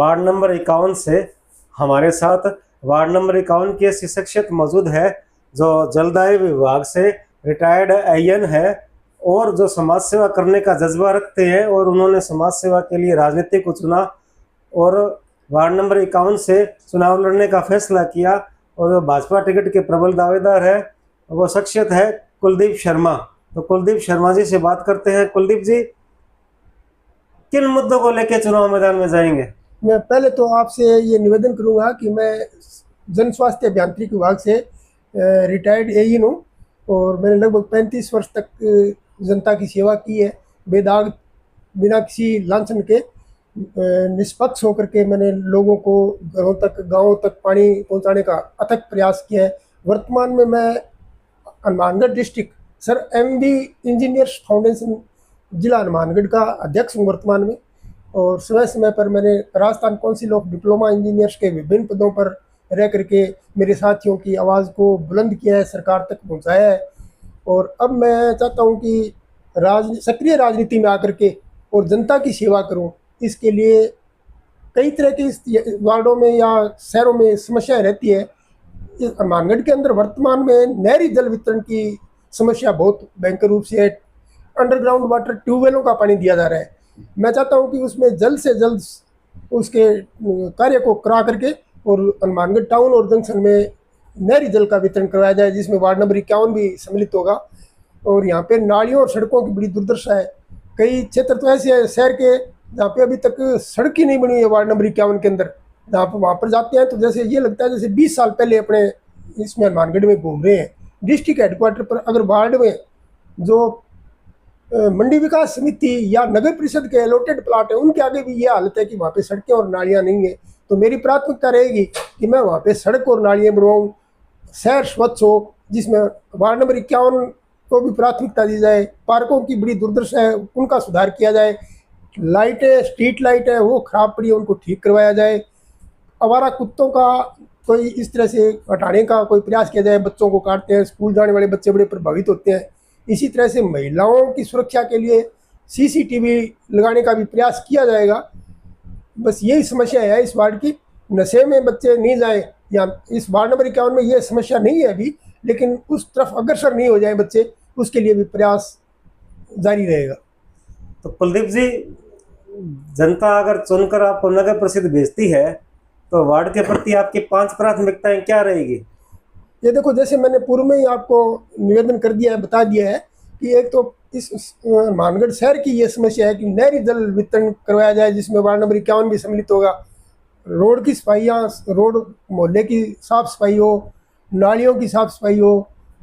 Ward number 51 से हमारे साथ वार्ड नंबर 51 की ऐसी शख्सियत मौजूद है जो जलदाय विभाग से रिटायर्ड AN है और जो समाज सेवा करने का जज्बा रखते हैं, और उन्होंने समाज सेवा के लिए राजनीति को चुना और वार्ड नंबर 51 से चुनाव लड़ने का फैसला किया, और जो भाजपा टिकट के प्रबल दावेदार है वो शख्सियत है कुलदीप शर्मा। तो कुलदीप शर्मा जी से बात करते हैं। कुलदीप जी, किन मुद्दों को लेकर चुनाव मैदान में जाएंगे? मैं पहले तो आपसे ये निवेदन करूंगा कि मैं जन स्वास्थ्य अभियांत्रिकी विभाग से रिटायर्ड AN हूँ और मैंने लगभग 35 वर्ष तक जनता की सेवा की है। बेदाग, बिना किसी लांछन के, निष्पक्ष होकर के मैंने लोगों को घरों तक, गांवों तक पानी पहुंचाने का अथक प्रयास किया है। वर्तमान में मैं Hanumangarh district sir MB engineers foundation जिला हनुमानगढ़ का अध्यक्ष हूँ वर्तमान में, और समय समय पर मैंने Rajasthan council of diploma engineers के विभिन्न पदों पर रह करके मेरे साथियों की आवाज़ को बुलंद किया है, सरकार तक पहुंचाया है। और अब मैं चाहता हूं कि सक्रिय राजनीति में आकर के और जनता की सेवा करूं। इसके लिए कई तरह की वार्डों में या शहरों में समस्याएं रहती है। हनुमानगढ़ के अंदर वर्तमान में नहरी जल वितरण की समस्या बहुत भयंकर रूप से है। अंडरग्राउंड वाटर, ट्यूबवेलों का पानी दिया जा रहा है। मैं चाहता हूं कि उसमें जल्द से जल्द उसके कार्य को करा करके और हनुमानगढ़ टाउन और जंक्शन में नहरी जल का वितरण करवाया जाए, जिसमें वार्ड नंबर 51 भी सम्मिलित होगा। और यहाँ पे नालियों और सड़कों की बड़ी दुर्दशा है। कई क्षेत्र तो ऐसे हैं शहर के जहाँ पे अभी तक सड़क ही नहीं बनी है वार्ड नंबर 51 के अंदर। जहाँ पर वहाँ पर जाते हैं तो जैसे ये लगता है जैसे 20 साल पहले अपने इसमें हनुमानगढ़ में घूम रहे हैं। डिस्ट्रिक्ट हेडक्वार्टर पर अगर वार्ड में जो मंडी विकास समिति या नगर परिषद के अलॉटेड प्लाट है उनके आगे भी ये हालत है कि वहाँ पे सड़कें और नालियाँ नहीं है, तो मेरी प्राथमिकता रहेगी कि मैं वहाँ पे सड़क और नालियाँ बनवाऊँ, शहर स्वच्छ हो, जिसमें वार्ड नंबर 51 को भी प्राथमिकता दी जाए। पार्कों की बड़ी दुर्दशा है, उनका सुधार किया जाए। लाइटें, स्ट्रीट लाइट है वो खराब पड़ी है, उनको ठीक करवाया जाए। आवारा कुत्तों का कोई इस तरह से हटाने का कोई प्रयास किया जाए। बच्चों को काटते हैं, स्कूल जाने वाले बच्चे बड़े प्रभावित होते हैं। इसी तरह से महिलाओं की सुरक्षा के लिए CCTV लगाने का भी प्रयास किया जाएगा। बस यही समस्या है इस वार्ड की। नशे में बच्चे नहीं जाए, या इस वार्ड नंबर 51 में ये समस्या नहीं है अभी, लेकिन उस तरफ अग्रसर नहीं हो जाए बच्चे, उसके लिए भी प्रयास जारी रहेगा। तो कुलदीप जी, जनता अगर चुनकर आपको नगर परिषद भेजती है तो वार्ड के प्रति आपकी 5 प्राथमिकताएं क्या रहेगी? ये देखो, जैसे मैंने पूर्व में ही आपको निवेदन कर दिया है, बता दिया है कि एक तो इस मानगढ़ शहर की ये समस्या है कि नहरी जल वितरण करवाया जाए, जिसमें वार्ड नंबर 51 भी सम्मिलित होगा। रोड की सफाइयाँ, रोड मोहल्ले की साफ़ सफाई हो, नालियों की साफ़ सफाई हो,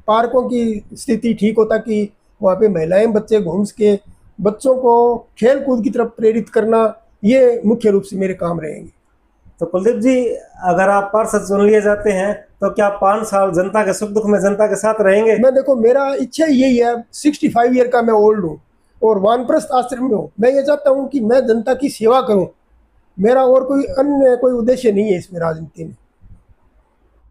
पार्कों की स्थिति ठीक हो ताकि वहाँ पे महिलाएं बच्चे घूम सके, बच्चों को खेल कूद की तरफ प्रेरित करना, ये मुख्य रूप से मेरे काम रहेंगे। तो कुलदीप जी, अगर आप पार्षद चुन लिए जाते हैं तो क्या 5 साल जनता के सुख दुख में जनता के साथ रहेंगे? मैं देखो, मेरा इच्छा यही है। 65 ईयर का मैं ओल्ड हूँ और वानप्रस्थ आश्रम में हूँ। मैं ये चाहता हूँ कि मैं जनता की सेवा करूँ। मेरा और कोई अन्य कोई उद्देश्य नहीं है इसमें राजनीति में।